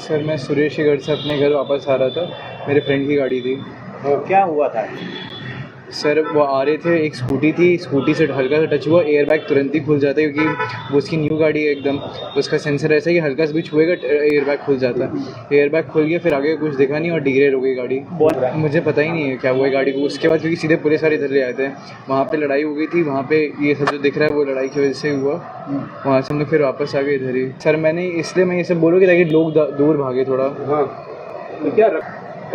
Sir मैं सुरेश के घर से अपने घर वापस आ रहा था। मेरे फ्रेंड की गाड़ी थी। क्या हुआ था? सर वो आ रहे थे, एक स्कूटी थी, स्कूटी से हल्का सा टच हुआ, एयर बैग तुरंत ही खुल जाता है क्योंकि वो उसकी न्यू गाड़ी है एकदम। उसका सेंसर ऐसा है कि हल्का सा भी छुएगा एयर बैग खुल जाता है। एयर बैग खुल गया, फिर आगे कुछ दिखा नहीं और डिग्रेड हो गई गाड़ी। मुझे पता ही नहीं है क्या हुआ है गाड़ी को। उसके बाद क्योंकि सीधे पुलिस वाले इधर ले आए थे, वहाँ पे लड़ाई हो गई थी। वहाँ पे ये सब जो दिख रहा है वो लड़ाई की वजह से हुआ। वहाँ से हम लोग फिर वापस आ गए इधर ही। सर मैंने इसलिए मैं ये सब बोलूँ कि ताकि लोग दूर भागे थोड़ा। तो क्या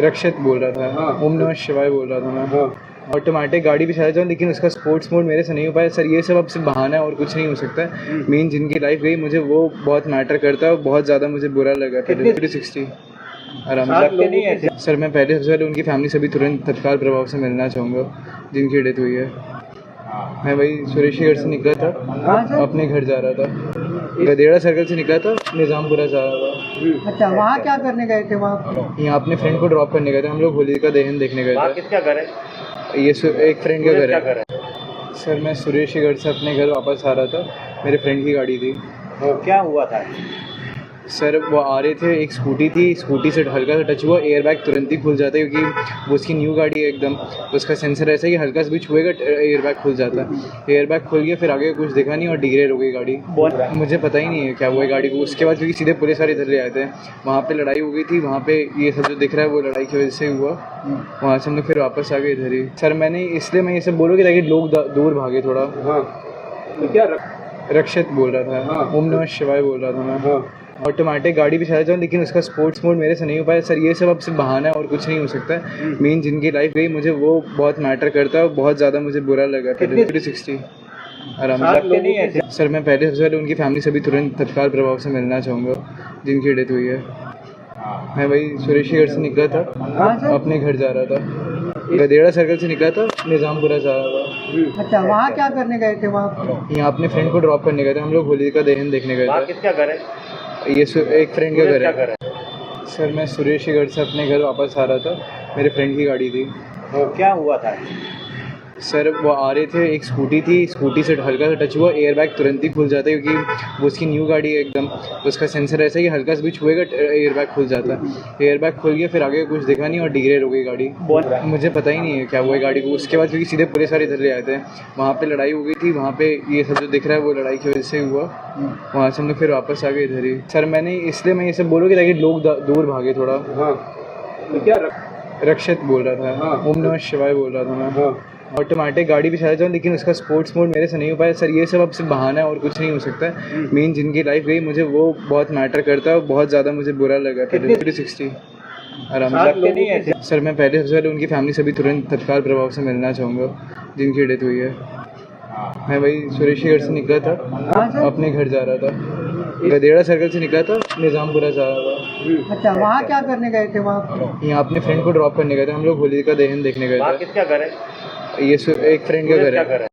रक्षित बोल रहा था। ओम नमः शिवाय बोल रहा था मैं। ऑटोमेटिक गाड़ी भी चला जाऊँ, लेकिन उसका स्पोर्ट्स मोड मेरे से नहीं हो पाया। सर ये सब अब सिर्फ बहाना है और कुछ नहीं हो सकता है। मेन जिनकी लाइफ गई मुझे वो बहुत मैटर करता है और बहुत ज़्यादा मुझे बुरा लगा। 360 आराम से। सर मैं पहले सबसे पहले उनकी फैमिली से भी तुरंत तत्काल प्रभाव से मिलना चाहूँगा जिनकी डेथ हुई है। मैं वही सुरेश के घर से निकला था, अपने घर जा रहा था। गदेड़ा सर्कल से निकला था, निज़ामपुरा जा रहा था। अच्छा, वहाँ क्या करने गए थे? वहाँ यहाँ अपने फ्रेंड को ड्रॉप करने गए थे। हम लोग होली का दहन देखने गए थे। किसका घर है? ये एक फ्रेंड का घर है। सर मैं सुरेश के घर से अपने घर वापस आ रहा था। मेरे फ्रेंड की गाड़ी थी। क्या हुआ था? सर वो आ रहे थे, एक स्कूटी थी, स्कूटी से हल्का सा टच हुआ, एयर बैग तुरंत ही खुल जाता है क्योंकि वो उसकी न्यू गाड़ी है एकदम। उसका सेंसर ऐसा है कि हल्का सा भी छुएगा एयर बैग खुल जाता है। एयर बैग खुल गया, फिर आगे कुछ दिखा नहीं और डिग्रेड हो गई गाड़ी। मुझे पता ही नहीं है क्या हुआ है गाड़ी को। उसके बाद क्योंकि सीधे पुलिस वाले इधर ले आए थे, वहाँ पे लड़ाई हो गई थी। वहाँ पे ये सब जो दिख रहा है वो लड़ाई की वजह से हुआ। वहाँ से हम लोग फिर वापस आ गए इधर ही। सर मैंने इसलिए मैं ये सब बोलूँ कि ताकि लोग दूर भागे थोड़ा। तो क्या रक्षित बोल रहा था। ओम नमः शिवाय बोल रहा था मैं। ऑटोमेटिक गाड़ी भी चला जाऊँ, लेकिन उसका स्पोर्ट्स मोड मेरे से नहीं हो पाया। सर ये सब अब सिर्फ बहाना है और कुछ नहीं हो सकता है। मेन जिनकी लाइफ गई मुझे वो बहुत मैटर करता है और बहुत ज़्यादा मुझे बुरा लगा। 360 आराम से। सर मैं पहले सबसे पहले उनकी फैमिली से भी तुरंत तत्काल प्रभाव से मिलना चाहूँगा जिनकी डेथ हुई है। मैं वही सुरेश के घर से निकला था, अपने घर जा रहा था। गदेड़ा सर्कल से निकला था, निज़ामपुरा जा रहा था। अच्छा, वहाँ क्या करने गए थे? वहाँ यहाँ अपने फ्रेंड को ड्रॉप करने गए थे। हम लोग होली का दहन देखने गए थे। किसका घर है? ये एक फ्रेंड का घर है। सर मैं सुरेश के घर से अपने घर वापस आ रहा था। मेरे फ्रेंड की गाड़ी थी। क्या हुआ था? सर वो आ रहे थे, एक स्कूटी थी, स्कूटी से हल्का सा टच हुआ, एयर बैग तुरंत ही खुल जाता है क्योंकि वो उसकी न्यू गाड़ी है एकदम। उसका सेंसर ऐसा है कि हल्का सा भी छुएगा एयर बैग खुल जाता है। एयर बैग खुल गया, फिर आगे कुछ दिखा नहीं और डिग्रेड हो गई गाड़ी। मुझे पता ही नहीं है क्या हुआ है गाड़ी को। उसके बाद क्योंकि सीधे पुलिस वाले इधर ले आए थे, वहाँ पे लड़ाई हो गई थी। वहाँ पे ये सब जो दिख रहा है वो लड़ाई की वजह से हुआ। वहाँ से हम लोग फिर वापस आ गए इधर ही। सर मैंने इसलिए मैं ये सब बोलूँ कि ताकि लोग दूर भागे थोड़ा। तो क्या रक्षित बोल रहा था। ओम नमः शिवाय बोल रहा था मैं। ऑटोमेटिक गाड़ी भी चला जाऊँ, लेकिन उसका स्पोर्ट्स मोड मेरे से नहीं हो पाया। सर ये सब अब सिर्फ बहाना है और कुछ नहीं हो सकता है। मेन जिनकी लाइफ गई मुझे वो बहुत मैटर करता है और बहुत ज़्यादा मुझे बुरा लगा। 360 आराम से। सर मैं पहले सबसे पहले उनकी फैमिली से भी तुरंत तत्काल प्रभाव से मिलना चाहूँगा जिनकी डेथ हुई है। मैं वही सुरेश के घर से निकला था, अपने घर जा रहा था। गदेड़ा सर्कल से निकला था, निज़ामपुरा जा रहा था। अच्छा, वहाँ क्या करने गए थे? वहाँ यहाँ अपने फ्रेंड को ड्रॉप करने गए थे। हम लोग होली का दहन देखने गए थे। किसका घर है? ये एक फ्रेंड का घर है।